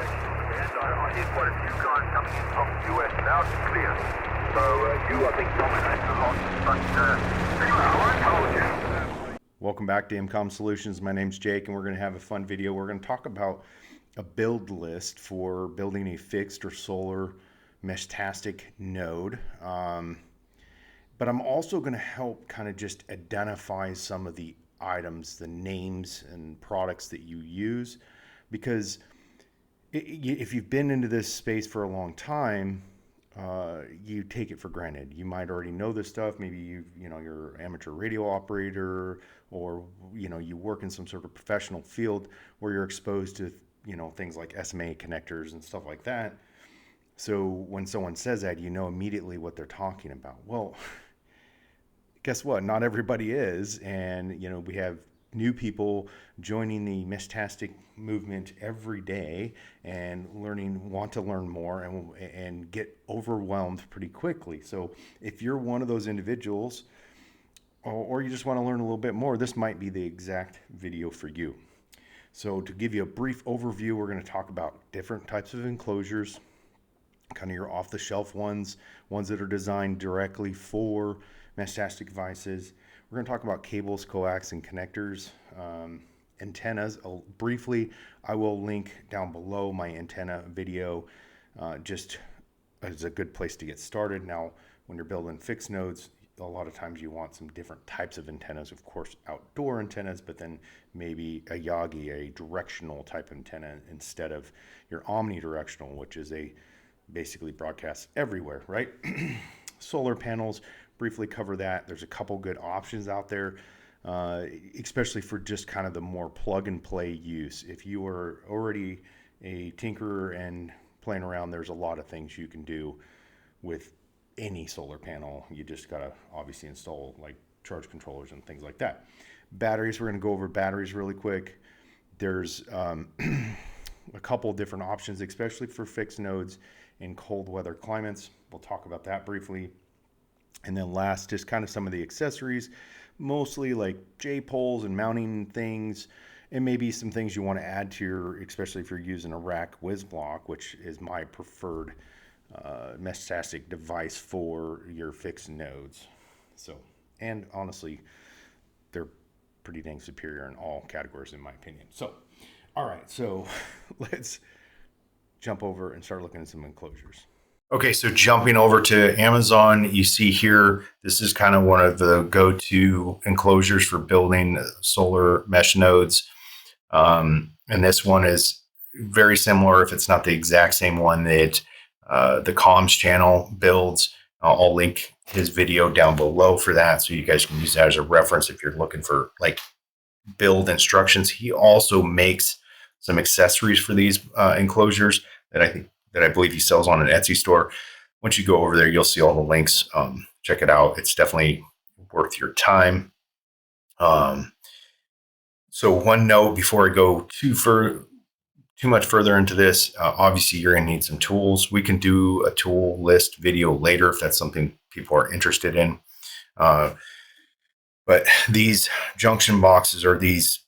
And I hear quite a few guys coming in from the US now, it's clear. So you, I think, dominate a lot. But anyway, I won't hold you. Welcome back to EmComm Solutions. My name's Jake, and we're going to have a fun video. We're going to talk about a build list for building a fixed or solar Meshtastic node. But I'm also going to help kind of just identify some of the items, the names and products that you use, because if you've been into this space for a long time, you take it for granted. You might already know this stuff. Maybe you're an amateur radio operator, or you work in some sort of professional field where you're exposed to things like SMA connectors and stuff like that. So when someone says that, you know immediately what they're talking about. Well, guess what? Not everybody is, and we have new people joining the Meshtastic movement every day and want to learn more and get overwhelmed pretty quickly. So if you're one of those individuals, or you just want to learn a little bit more, this might be the exact video for you. So to give you a brief overview, we're going to talk about different types of enclosures, kind of your off-the-shelf ones that are designed directly for Meshtastic devices. We're going to talk about cables, coax, and connectors, antennas. Briefly, I will link down below my antenna video, just as a good place to get started. Now, when you're building fixed nodes, a lot of times you want some different types of antennas, of course, outdoor antennas, but then maybe a Yagi, a directional type antenna, instead of your omnidirectional, which is basically broadcasts everywhere, right? Solar panels, briefly cover that. There's a couple good options out there, especially for just kind of the more plug and play use. If you are already a tinkerer and playing around, there's a lot of things you can do with any solar panel. You just gotta obviously install like charge controllers and things like that. Batteries, we're gonna go over batteries really quick. There's a couple different options, especially for fixed nodes in cold weather climates. We'll talk about that briefly. And then last, just kind of some of the accessories, mostly like J-poles and mounting things, and maybe some things you want to add to especially if you're using a rack whiz block, which is my preferred Meshtastic device for your fixed nodes. So, and honestly, they're pretty dang superior in all categories, in my opinion. So, all right, so let's jump over and start looking at some enclosures. Okay, so jumping over to Amazon, you see here, this is kind of one of the go-to enclosures for building solar mesh nodes. And this one is very similar, if it's not the exact same one that the comms channel builds. I'll link his video down below for that, so you guys can use that as a reference if you're looking for like build instructions. He also makes some accessories for these enclosures that I believe he sells on an Etsy store. Once you go over there, you'll see all the links. Check it out. It's definitely worth your time. So one note before I go too much further into this, obviously you're going to need some tools. We can do a tool list video later if that's something people are interested in. But these junction boxes or these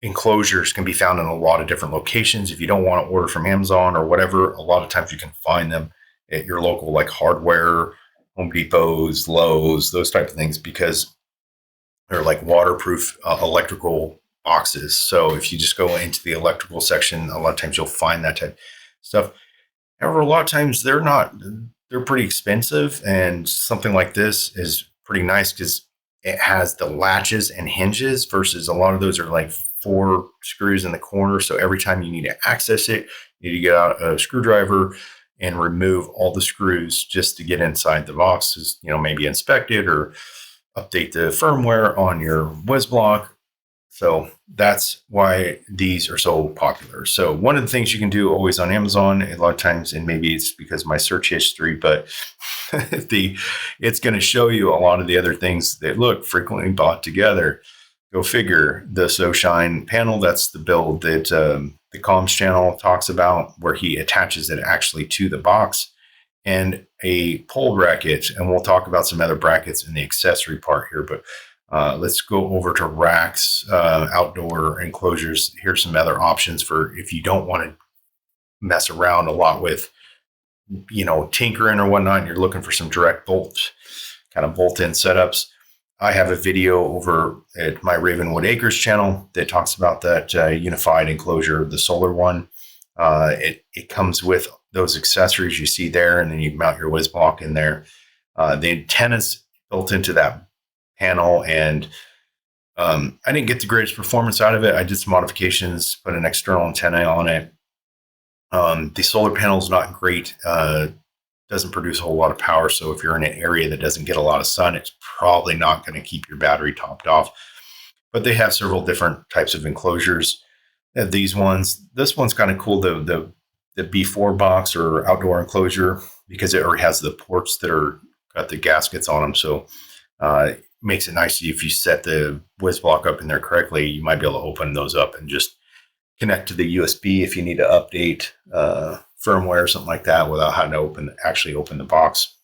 enclosures can be found in a lot of different locations. If you don't want to order from Amazon or whatever, a lot of times you can find them at your local like hardware, Home Depots, Lowe's, those type of things, because they're like waterproof electrical boxes. So if you just go into the electrical section, a lot of times you'll find that type of stuff. However, a lot of times they're pretty expensive, and something like this is pretty nice because it has the latches and hinges versus a lot of those are like 4 screws in the corner. So every time you need to access it, you need to get out a screwdriver and remove all the screws just to get inside the box, maybe inspect it or update the firmware on your whiz block. So that's why these are so popular. So one of the things you can do always on Amazon, a lot of times, and maybe it's because of my search history, but it's going to show you a lot of the other things that look frequently bought together. Go figure. The SoShine panel, that's the build that the comms channel talks about, where he attaches it actually to the box, and a pole bracket. And we'll talk about some other brackets in the accessory part here, but let's go over to racks, outdoor enclosures. Here's some other options for if you don't want to mess around a lot with, tinkering or whatnot, and you're looking for some direct bolt-in setups, I have a video over at my Ravenwood Acres channel that talks about that unified enclosure, the solar one. It comes with those accessories you see there, and then you mount your whiz block in there. The antenna's built into that panel, and I didn't get the greatest performance out of it. I did some modifications, put an external antenna on it. The solar panel is not great. Doesn't produce a whole lot of power. So if you're in an area that doesn't get a lot of sun, it's probably not going to keep your battery topped off. But they have several different types of enclosures. This one's kind of cool. The B4 box or outdoor enclosure, because it already has the ports that are got the gaskets on them. So it makes it nice if you set the whiz block up in there correctly, you might be able to open those up and just connect to the USB if you need to update firmware or something like that without having to actually open the box,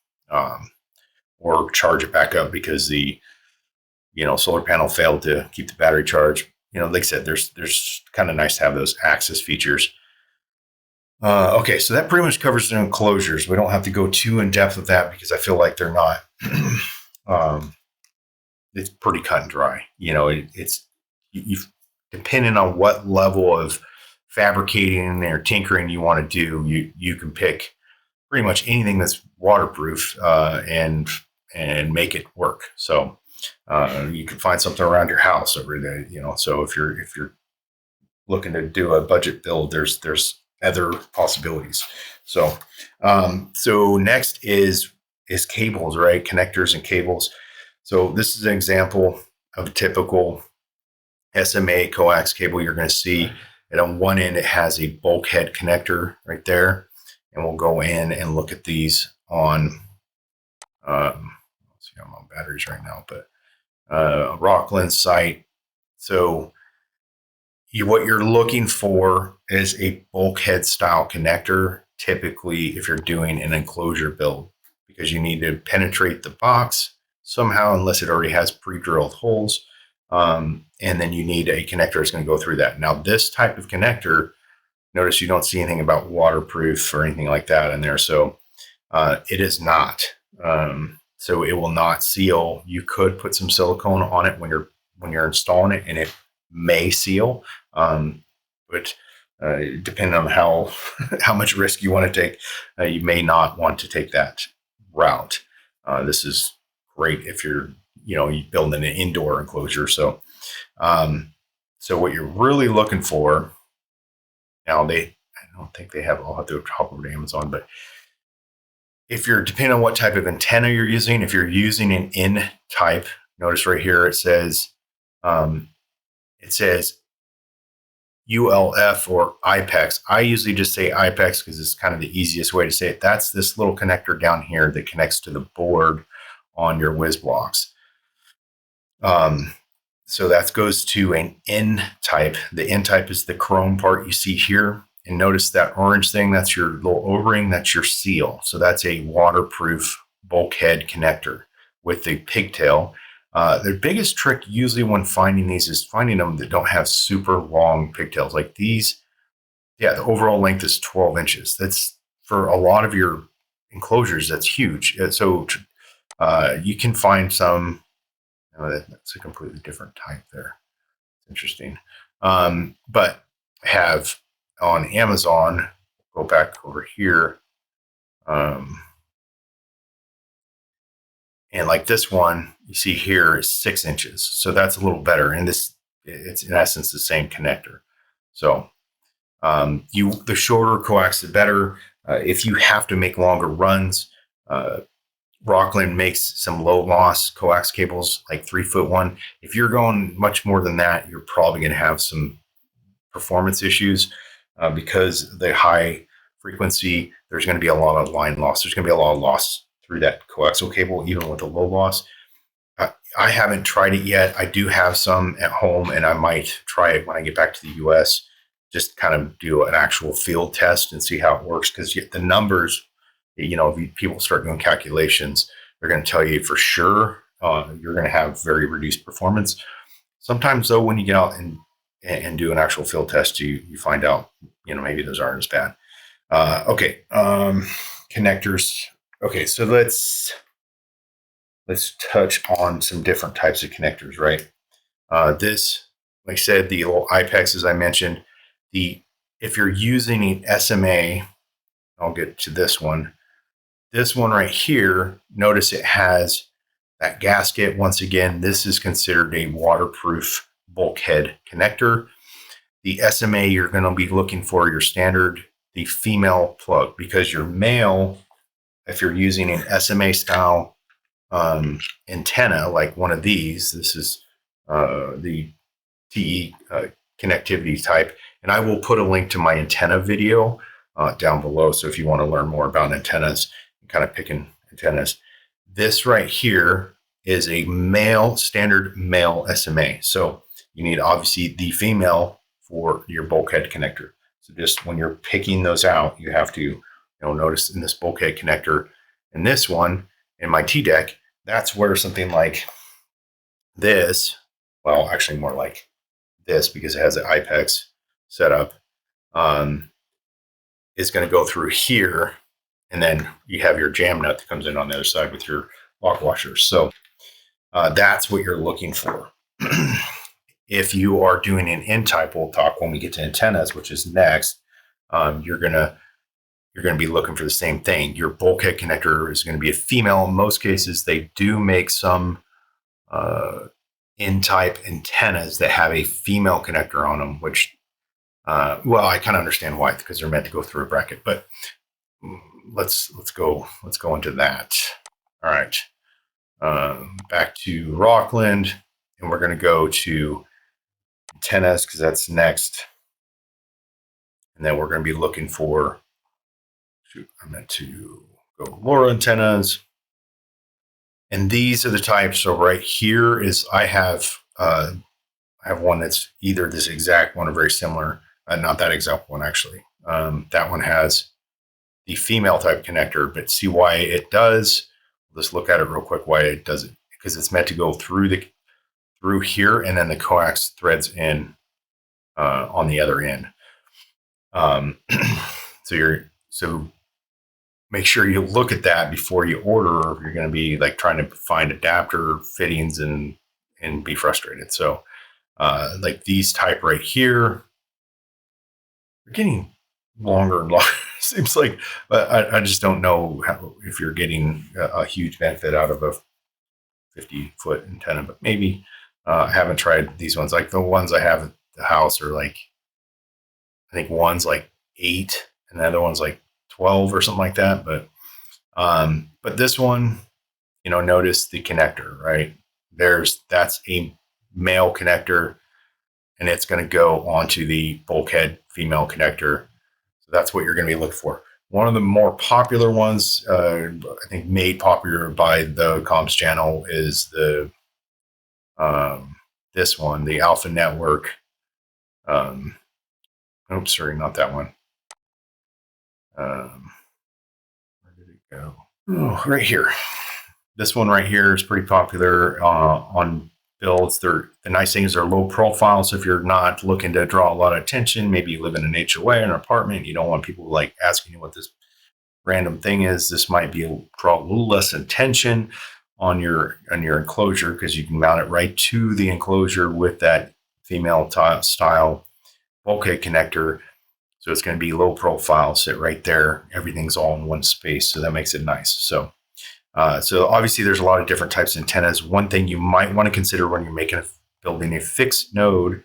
or charge it back up because the solar panel failed to keep the battery charged. Like I said, there's kind of nice to have those access features. Okay, so that pretty much covers the enclosures. We don't have to go too in depth with that because I feel like they're not. It's pretty cut and dry. It's depending on what level of fabricating or tinkering you want to do, you can pick pretty much anything that's waterproof and make it work. So you can find something around your house over there. So if you're looking to do a budget build, there's other possibilities. So next is cables, right? Connectors and cables. So this is an example of a typical SMA coax cable you're going to see. And on one end, it has a bulkhead connector right there. And we'll go in and look at these on, let's see, I'm on batteries right now, but Rockland site. So what you're looking for is a bulkhead style connector, typically if you're doing an enclosure build, because you need to penetrate the box somehow, unless it already has pre-drilled holes. And then you need a connector that's going to go through that. Now, this type of connector, notice you don't see anything about waterproof or anything like that in there. So it is not. So it will not seal. You could put some silicone on it when you're installing it, and it may seal. But depending on how much risk you want to take, you may not want to take that route. This is great if you're building an indoor enclosure. So what you're really looking for now, I don't think they have. I'll have to hop over to Amazon, but if you're depending on what type of antenna you're using, if you're using an N type, notice right here it says ULF or IPEX. I usually just say IPEX because it's kind of the easiest way to say it. That's this little connector down here that connects to the board on your whiz blocks. So that goes to an N type. The N type is the chrome part you see here. And notice that orange thing, that's your little O-ring, that's your seal. So that's a waterproof bulkhead connector with the pigtail. The biggest trick usually when finding these is finding them that don't have super long pigtails. Like these, the overall length is 12 inches. That's, for a lot of your enclosures, that's huge. So you can find some, that's a completely different type there. Interesting. But have on Amazon, go back over here, and like this one you see here is 6 inches, so that's a little better, and it's in essence the same connector. So the shorter coax the better. If you have to make longer runs, Rockland makes some low loss coax cables, like 3-foot one. If you're going much more than that, you're probably going to have some performance issues because the high frequency, there's going to be a lot of line loss. There's going to be a lot of loss through that coaxial cable, even with a low loss. I haven't tried it yet. I do have some at home, and I might try it when I get back to the US, just kind of do an actual field test and see how it works. Because the numbers, if people start doing calculations, they're going to tell you for sure you're going to have very reduced performance. Sometimes, though, when you get out and do an actual field test, you find out, maybe those aren't as bad. Okay, connectors. Okay, so let's touch on some different types of connectors, right? This, like I said, the little IPEX, as I mentioned, if you're using an SMA, I'll get to this one. This one right here, notice it has that gasket. Once again, this is considered a waterproof bulkhead connector. The SMA, you're going to be looking for your standard, the female plug, because your male, if you're using an SMA style antenna, like one of these, this is the TE connectivity type. And I will put a link to my antenna video down below. So if you want to learn more about antennas and kind of picking antennas, this right here is a male, standard male SMA. So you need obviously the female for your bulkhead connector. So just when you're picking those out, you have to, notice in this bulkhead connector and this one in my T-deck, that's where something like this, well, actually more like this because it has an IPEX setup, is going to go through here. And then you have your jam nut that comes in on the other side with your lock washers. So that's what you're looking for. If you are doing an N-type, we'll talk when we get to antennas, which is next. You're gonna be looking for the same thing. Your bulkhead connector is going to be a female. In most cases, they do make some N-type antennas that have a female connector on them, which, well, I kind of understand why, because they're meant to go through a bracket. But let's go into that. All right, back to Rockland, and we're going to go to antennas because that's next, and then we're going to be looking for. Shoot, I meant to go LoRa antennas. And these are the types. So right here is I have one that's either this exact one or very similar. Not that exact one actually. That one has the female type connector, but see why it does. Let's look at it real quick. Why it does it? Because it's meant to go through here, and then the coax threads in on the other end. So make sure you look at that before you order, or you're going to be like trying to find adapter fittings and be frustrated. So like these type right here, they're getting longer and longer. Seems like, I just don't know if you're getting a huge benefit out of a 50-foot antenna, but maybe. I haven't tried these ones. Like the ones I have at the house are like, I think one's like 8 and the other one's like 12 or something like that. But this one, notice the connector, right? That's a male connector, and it's going to go onto the bulkhead female connector. So that's what you're going to be looking for. One of the more popular ones, I think made popular by the comms channel, is this one, the Alpha Network. Oops, sorry, not that one. Where did it go? Oh, right here. This one right here is pretty popular on builds. The nice thing is they're low profile. So if you're not looking to draw a lot of attention, maybe you live in an HOA, an apartment, you don't want people like asking you what this random thing is. This might draw a little less attention on your enclosure, because you can mount it right to the enclosure with that female style bulkhead connector. So it's going to be low profile, sit right there. Everything's all in one space. So that makes it nice. So obviously there's a lot of different types of antennas. One thing you might want to consider when you're building a fixed node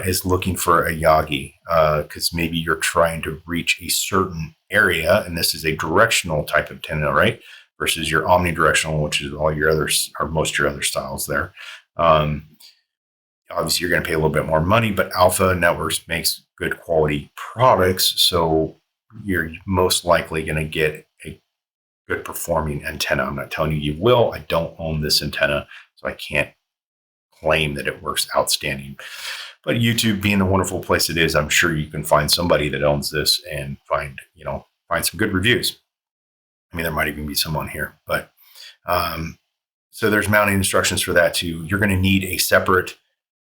is looking for a Yagi, because maybe you're trying to reach a certain area, and this is a directional type of antenna, right? Versus your omnidirectional, which is all your others, or most of your other styles there. Obviously, you're going to pay a little bit more money, but Alpha Networks makes good quality products, so you're most likely going to get a good performing antenna. I'm not telling you will. I don't own this antenna, so I can't claim that it works outstanding. But YouTube being the wonderful place it is, I'm sure you can find somebody that owns this and find some good reviews. I mean, there might even be some on here, but so there's mounting instructions for that too. You're going to need a separate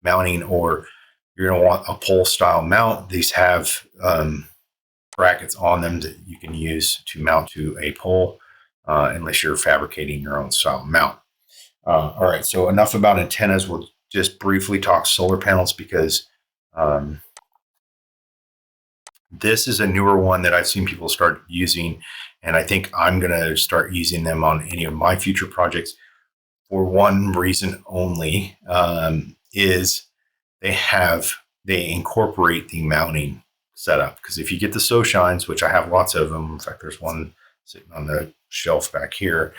mounting, or you're going to want a pole style mount. These have brackets on them that you can use to mount to a pole, unless you're fabricating your own style mount. All right, so enough about antennas. We'll just briefly talk solar panels because this is a newer one that I've seen people start using, and I think I'm going to start using them on any of my future projects for one reason only, is they incorporate the mounting setup. Because if you get the So Shines, which I have lots of them, in fact, there's one sitting on the shelf back here.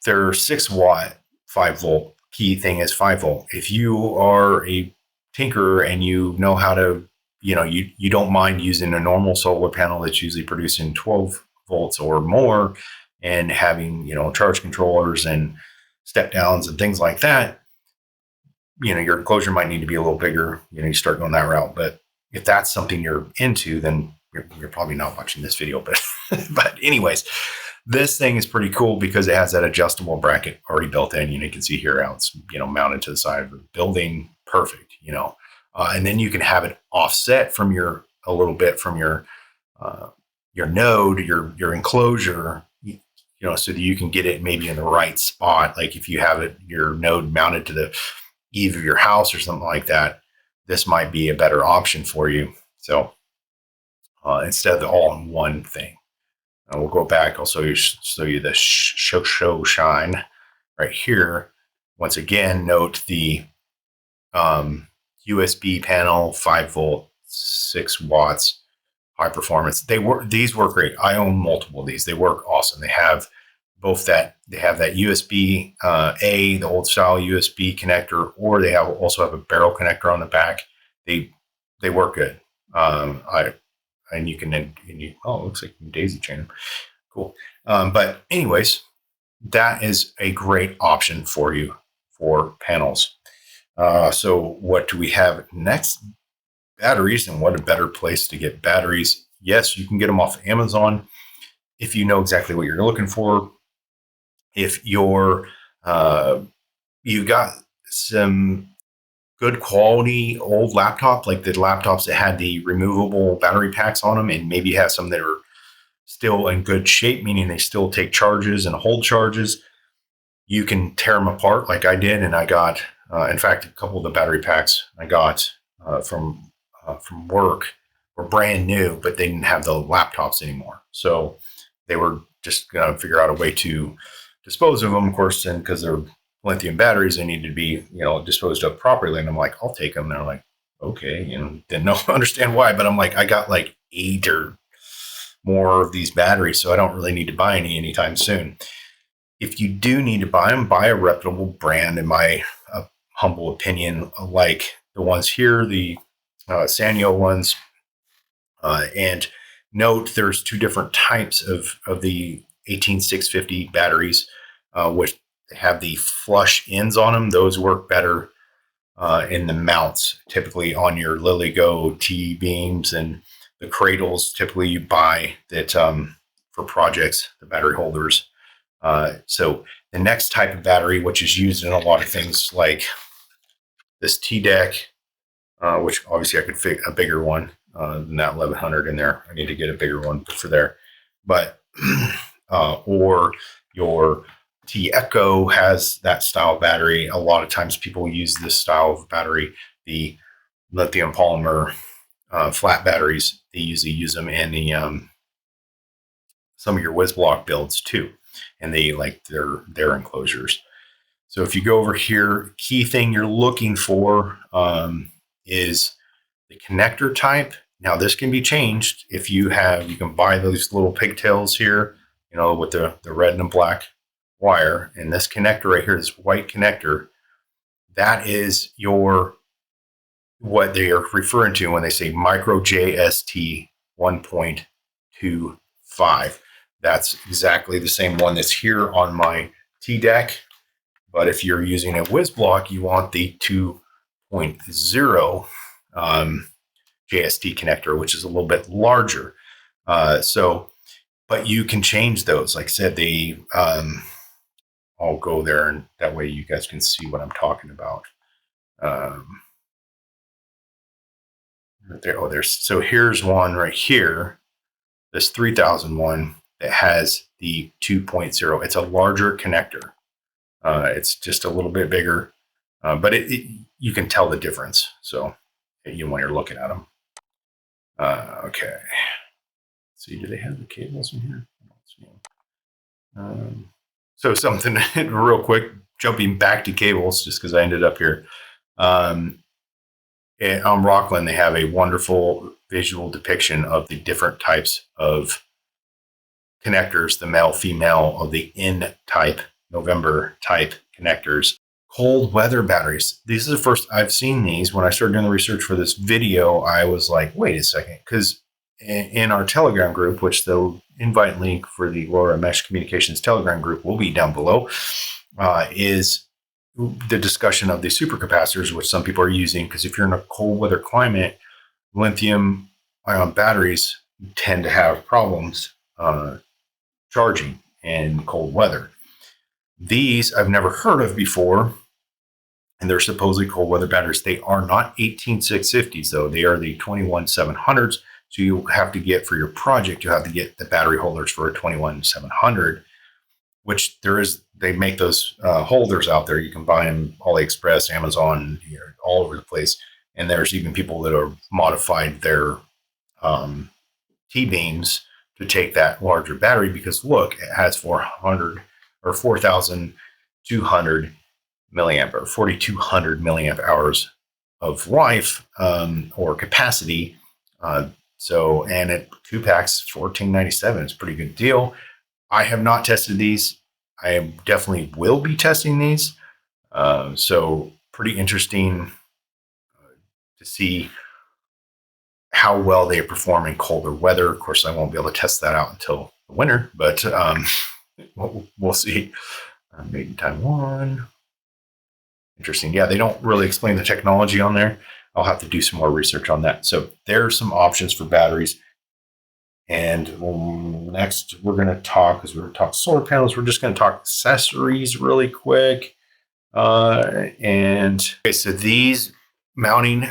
They're 6 watt, 5 volt. Key thing is 5 volt. If you are a tinkerer and you know how to, you don't mind using a normal solar panel that's usually producing 12 volts or more and having, charge controllers and step downs and things like that, your enclosure might need to be a little bigger. You start going that route. But if that's something you're into, then you're probably not watching this video. But anyways, this thing is pretty cool because it has that adjustable bracket already built in. You can see here how it's mounted to the side of the building. Perfect. And then you can have it offset from a little bit from your node, your enclosure, so that you can get it maybe in the right spot. Like if you have your node mounted to the eve of your house or something like that, this might be a better option for you. So instead of the all-in-one thing, we'll go back. I'll show you the show shine right here. Once again, note the USB panel, 5 volt, 6 watts, high performance. These work great. I own multiple of these. They work awesome. They have both that. They have that USB the old style USB connector, or they also have a barrel connector on the back. They work good. And you can it looks like you can daisy chain them. Cool. But anyways, that is a great option for you for panels. So what do we have next? Batteries, and what a better place to get batteries. Yes, you can get them off of Amazon if you know exactly what you're looking for. If you've got some good quality old laptop, like the laptops that had the removable battery packs on them, and maybe you have some that are still in good shape, meaning they still take charges and hold charges, you can tear them apart like I did. And I got, in fact, a couple of the battery packs I got from work were brand new, but they didn't have the laptops anymore. So they were just going to figure out a way to dispose of them, of course, and because they're lithium batteries, they needed to be, disposed of properly. And I'm like, I'll take them. And they're like, okay, didn't understand why, but I'm like, I got like 8 or more of these batteries, so I don't really need to buy any anytime soon. If you do need to buy them, buy a reputable brand, in my humble opinion, like the ones here, the Sanyo ones. And note there's 2 different types of the 18650 batteries, which have the flush ends on them. Those work better in the mounts, typically on your LilyGo T-beams and the cradles. Typically you buy that for projects, the battery holders. So the next type of battery, which is used in a lot of things like this T-deck, which obviously I could fit a bigger one than that 1100 in there. I need to get a bigger one for there. But, or your T-Echo has that style battery. A lot of times people use this style of battery, the lithium polymer flat batteries. They usually use them in the some of your WizBlock builds too, and they like their enclosures. So if you go over here, key thing you're looking for is the connector type. Now this can be changed if you can buy those little pigtails here, with the red and the black wire. And this connector right here, this white connector, that is what they are referring to when they say micro JST 1.25. That's exactly the same one that's here on my T-deck. But if you're using a WizBlock, you want the 2.0 JST connector, which is a little bit larger. But you can change those. Like I said, I'll go there, and that way you guys can see what I'm talking about. There, oh, there's so here's one right here. This 3001 that has the 2.0. It's a larger connector. It's just a little bit bigger, but you can tell the difference. So when you're looking at them. Okay. Let's see, do they have the cables in here? I don't see them. So something real quick, jumping back to cables, just because I ended up here. On Rockland, they have a wonderful visual depiction of the different types of connectors, the male, female of the N-type, November type connectors. Cold weather batteries. These are the first I've seen these. When I started doing the research for this video, I was like, wait a second, because in our Telegram group, which the invite link for the LoRa Mesh Communications Telegram group will be down below, is the discussion of the supercapacitors, which some people are using, because if you're in a cold weather climate, lithium ion batteries tend to have problems charging in cold weather. These I've never heard of before, and they're supposedly cold weather batteries. They are not 18650s, though. They are the 21700s. So you have to get, for your project, you have to get the battery holders for a 21700, which they make those holders out there. You can buy them AliExpress, Amazon, all over the place. And there's even people that have modified their T-beams to take that larger battery, because look, it has 400 or 4,200 milliamp or 4,200 milliamp hours of life or capacity. And at 2 packs, $14.97 is a pretty good deal. I have not tested these. I definitely will be testing these. So pretty interesting to see how well they perform in colder weather. Of course, I won't be able to test that out until the winter, but we'll see. Made in Taiwan. Interesting. Yeah, they don't really explain the technology on there. I'll have to do some more research on that. So there are some options for batteries. And next, we're going to talk, because we're going to talk solar panels. We're just going to talk accessories really quick. Okay, so these mounting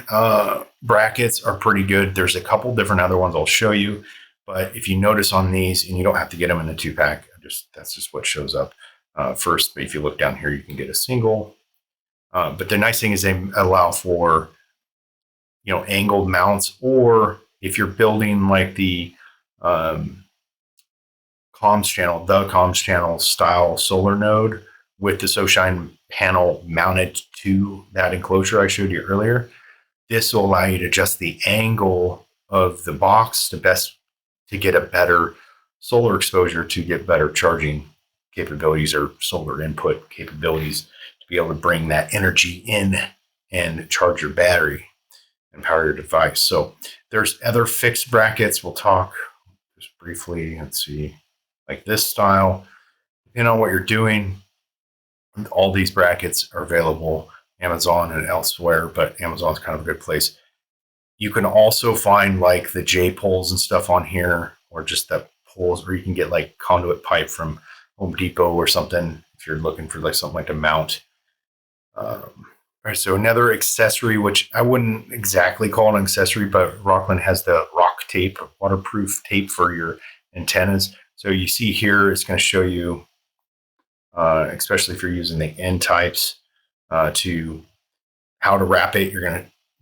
brackets are pretty good. There's a couple different other ones I'll show you. But if you notice on these, and you don't have to get them in the 2-pack, that's just what shows up first. But if you look down here, you can get a single. But the nice thing is they allow for, angled mounts, or if you're building like the comms channel style solar node with the SoShine panel mounted to that enclosure I showed you earlier, this will allow you to adjust the angle of the box to get a better solar exposure, to get better charging capabilities or solar input capabilities, to be able to bring that energy in and charge your battery and power your device. So there's other fixed brackets. We'll talk just briefly. Let's see, like this style. Depending on what you're doing, all these brackets are available Amazon and elsewhere, but Amazon's kind of a good place. You can also find like the J poles and stuff on here, or just the poles, or you can get like conduit pipe from Home Depot or something if you're looking for like something like to mount. All right, so another accessory, which I wouldn't exactly call an accessory, but Rockland has the rock tape, waterproof tape for your antennas. So you see here, it's going to show you, especially if you're using the N types, to how to wrap it.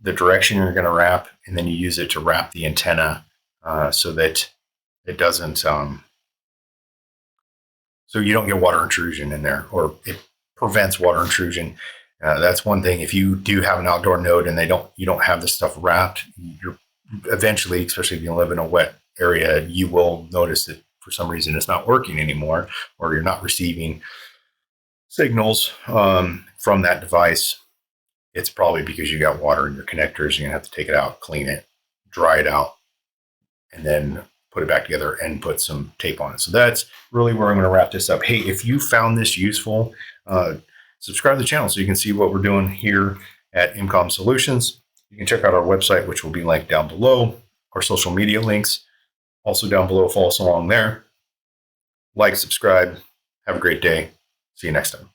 The direction you're going to wrap, and then you use it to wrap the antenna so that it doesn't, so you don't get water intrusion in there, or it prevents water intrusion. That's one thing. If you do have an outdoor node and you don't have this stuff wrapped, you're eventually, especially if you live in a wet area, you will notice that for some reason it's not working anymore, or you're not receiving signals from that device. It's probably because you got water in your connectors. You're gonna have to take it out, clean it, dry it out, and then put it back together and put some tape on it. So that's really where I'm going to wrap this up. Hey, if you found this useful, subscribe to the channel so you can see what we're doing here at EmComm Solutions. You can check out our website, which will be linked down below. Our social media links also down below. Follow us along there. Like, subscribe. Have a great day. See you next time.